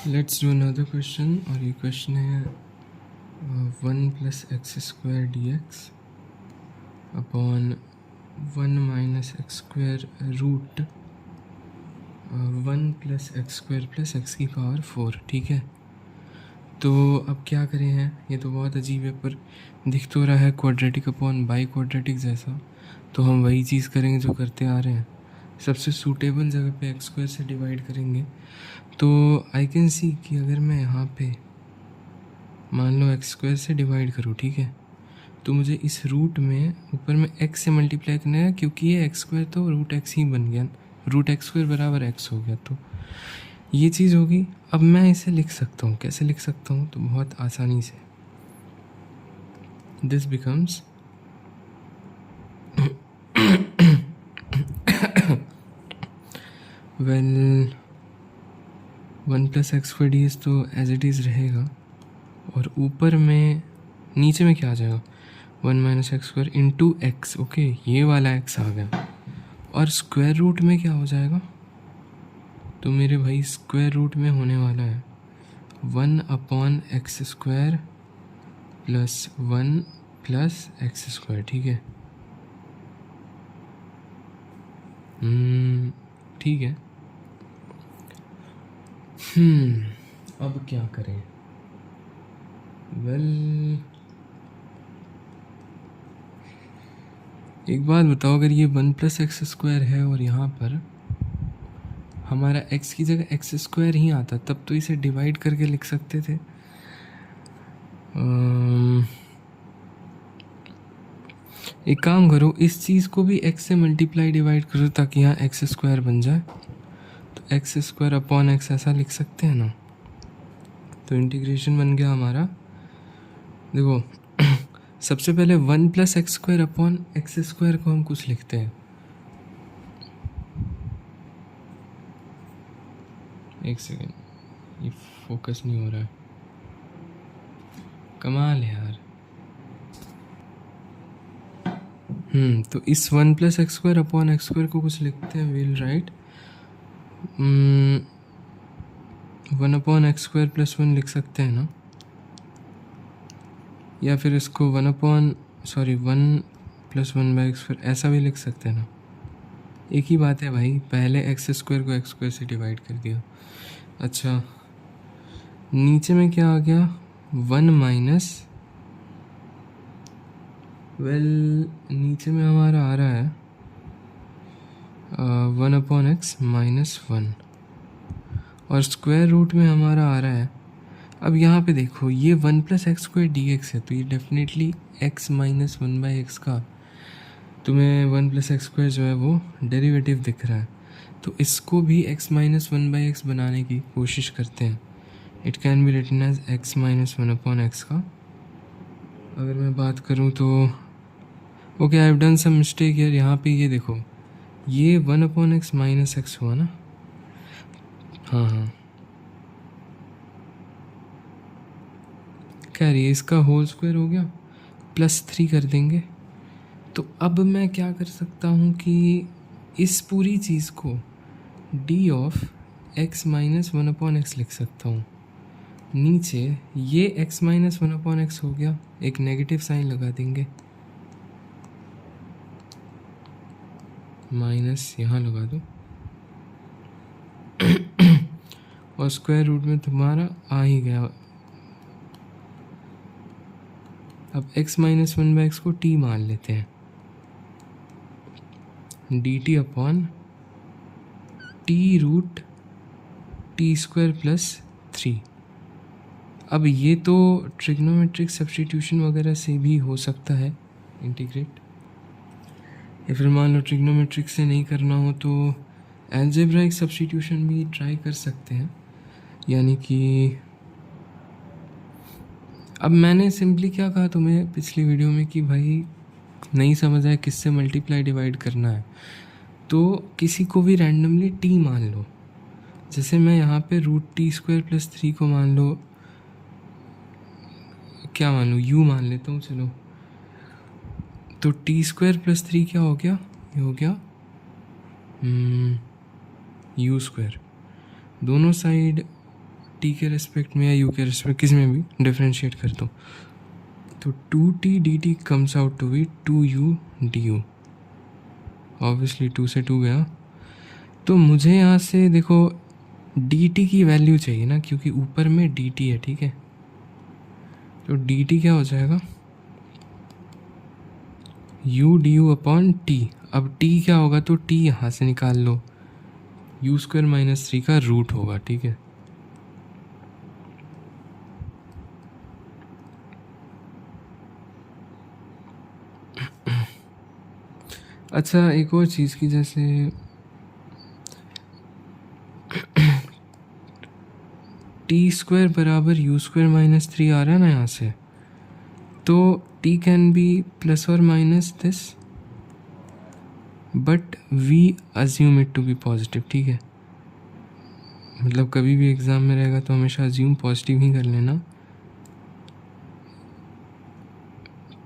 Let's do another question. और ये question है 1 + x² dx upon 1 - x² root 1 + x² + x⁴ ठीक है। तो अब क्या करें हैं, ये तो बहुत अजीब है पर दिख तो रहा है क्वाड्रेटिक अपॉन बाई क्वाड्रेटिक जैसा। तो हम वही चीज़ करेंगे जो करते आ रहे हैं, सबसे सूटेबल जगह पे x² से डिवाइड करेंगे। तो आई कैन सी कि अगर मैं यहाँ पे मान लो x² से डिवाइड करूँ, ठीक है, तो मुझे इस रूट में ऊपर में x से मल्टीप्लाई करना है, क्योंकि ये x² तो रूट x ही बन गया, रूट x² बराबर x हो गया। तो ये चीज़ होगी। अब मैं इसे लिख सकता हूँ, कैसे लिख सकता हूँ, तो बहुत आसानी से। This becomes well 1 + x² dx तो एज इट इज़ रहेगा, और ऊपर में नीचे में क्या आ जाएगा, 1 - x² इंटू एक्स। ओके, ये वाला x आ गया। और स्क्वायर रूट में क्या हो जाएगा, तो मेरे भाई स्क्वायर रूट में होने वाला है 1/x² + 1 + x², ठीक है। ठीक है। अब क्या करें, वेल एक बात बताओ, अगर ये 1 + x² है और यहाँ पर हमारा x की जगह x² ही आता, तब तो इसे डिवाइड करके लिख सकते थे। एक काम करो, इस चीज़ को भी x से मल्टीप्लाई डिवाइड करो ताकि यहाँ x² बन जाए। तो x² अपॉन x ऐसा लिख सकते हैं ना। तो इंटीग्रेशन बन गया हमारा, देखो सबसे पहले 1 + x² अपॉन x² को हम कुछ लिखते हैं। एक सेकेंड, ये फोकस नहीं हो रहा है, कमाल है यार। तो इस 1 + x² अपॉन x² को कुछ लिखते हैं। विल राइट 1/x² + 1 लिख सकते हैं ना, या फिर इसको 1 + 1/x² ऐसा भी लिख सकते हैं ना। एक ही बात है भाई, पहले x² को x² से डिवाइड कर दिया। अच्छा, नीचे में क्या आ गया, 1 नीचे में हमारा आ रहा है 1/x - 1, और स्क्वायर रूट में हमारा आ रहा है। अब यहाँ पे देखो, ये 1 + x² dx है, तो ये डेफिनेटली x - 1/x का तुम्हें 1 + x² जो है वो डेरिवेटिव दिख रहा है। तो इसको भी x - 1/x बनाने की कोशिश करते हैं। It can be written as x - 1/x का। अगर मैं बात करूँ तो okay, I have done some mistake यार। यहाँ पे ये देखो, ये 1/x - x हुआ ना। हाँ, क्या ये इसका होल स्क्वायर हो गया, +3 कर देंगे। तो अब मैं क्या कर सकता हूँ कि इस पूरी चीज़ को d ऑफ x - 1/x लिख सकता हूँ। नीचे ये x - 1/x हो गया, एक नेगेटिव साइन लगा देंगे, माइनस यहाँ लगा दो, और स्क्वायर रूट में तुम्हारा आ ही गया। अब x - 1/x को t मान लेते हैं, dt अपॉन t√t² + 3। अब ये तो ट्रिग्नोमेट्रिक सब्स्टिट्यूशन वगैरह से भी हो सकता है इंटीग्रेट, या फिर मान लो ट्रिग्नोमेट्रिक से नहीं करना हो तो एल्जेब्राइक सब्स्टिट्यूशन भी ट्राई कर सकते हैं। यानी कि अब मैंने सिंपली क्या कहा तुम्हें पिछली वीडियो में कि भाई नहीं समझ आया किससे मल्टीप्लाई डिवाइड करना है, तो किसी को भी रैंडमली t मान लो। जैसे मैं यहाँ पे √t² + 3 को मान लो, क्या मान लो, u मान लेता हूँ, चलो। तो t² + 3 क्या हो गया, ये हो गया u²। दोनों साइड टी के रेस्पेक्ट में या यू के रेस्पेक्ट किस में भी डिफ्रेंशिएट कर दो तो 2t dt comes out to be 2u du। Obviously 2 से 2 गया, तो मुझे यहाँ से देखो dt की वैल्यू चाहिए ना, क्योंकि ऊपर में dt है, ठीक है। तो dt क्या हो जाएगा, u du अपॉन t। अब t क्या होगा, तो t यहाँ से निकाल लो, u स्क्वायर माइनस 3 का रूट होगा, ठीक है। अच्छा एक और चीज़ की, जैसे टी स्क्वायर बराबर यू स्क्वायर माइनस 3 आ रहा है ना यहाँ से, तो टी कैन बी प्लस और minus this, but we assume it to be positive, ठीक है। मतलब कभी भी एग्ज़ाम में रहेगा तो हमेशा अज्यूम पॉजिटिव ही कर लेना,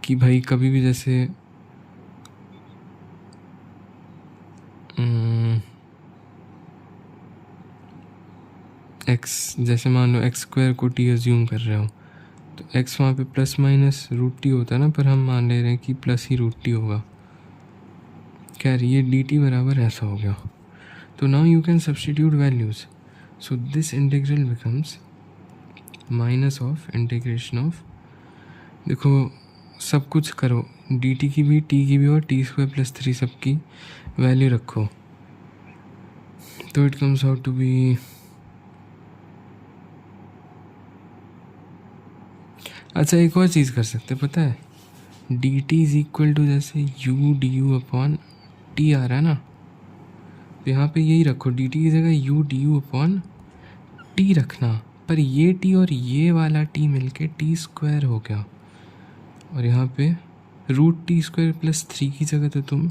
कि भाई कभी भी जैसे एक्स, जैसे मान लो एक्स स्क्वायर को टी अज्यूम कर रहे हो, तो एक्स वहाँ पे प्लस माइनस रूट टी होता है ना, पर हम मान ले रहे हैं कि प्लस ही रूट टी होगा। खैर ये डी टी बराबर ऐसा हो गया। तो now you can substitute values, so this integral becomes minus of integration of, देखो सब कुछ करो, डी टी की भी, टी की भी, और टी स्क्वायर प्लस 3 सबकी वैल्यू रखो, तो it comes out to be, अच्छा एक और चीज़ कर सकते, पता है, D T is equal to जैसे U D U upon T आ रहा है ना, तो यहाँ पे यही रखो, डी टी की जगह you D U upon T रखना, पर ये टी और ये वाला टी मिलके टी स्क्वायर हो गया, और यहाँ पे रूट टी स्क्वायर प्लस 3 की जगह तो तुम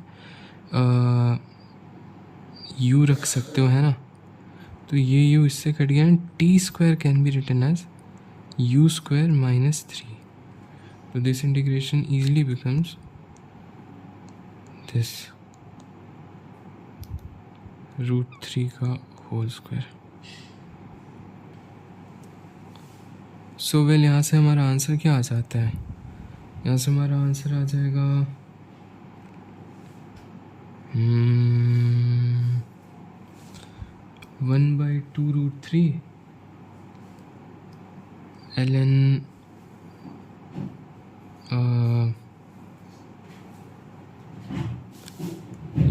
यू रख सकते हो, है ना। तो ये यू इससे कट गया, and T square can be written as u square minus 3. So this integration easily becomes this root 3 का whole square. So well यहाँ से हमारा आंसर क्या आ जाता है, यहाँ से हमारा आंसर आ जाएगा 1/2 root 3 ln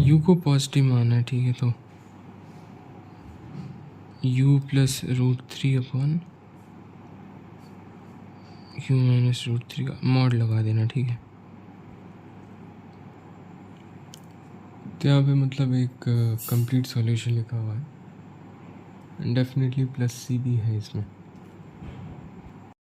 u को पॉजिटिव माना है, ठीक है, तो u plus root 3 upon u minus root 3 का मॉड लगा देना, ठीक है। तो यहाँ पे मतलब एक कंप्लीट सॉल्यूशन लिखा हुआ है, डेफिनेटली प्लस सी भी है इसमें।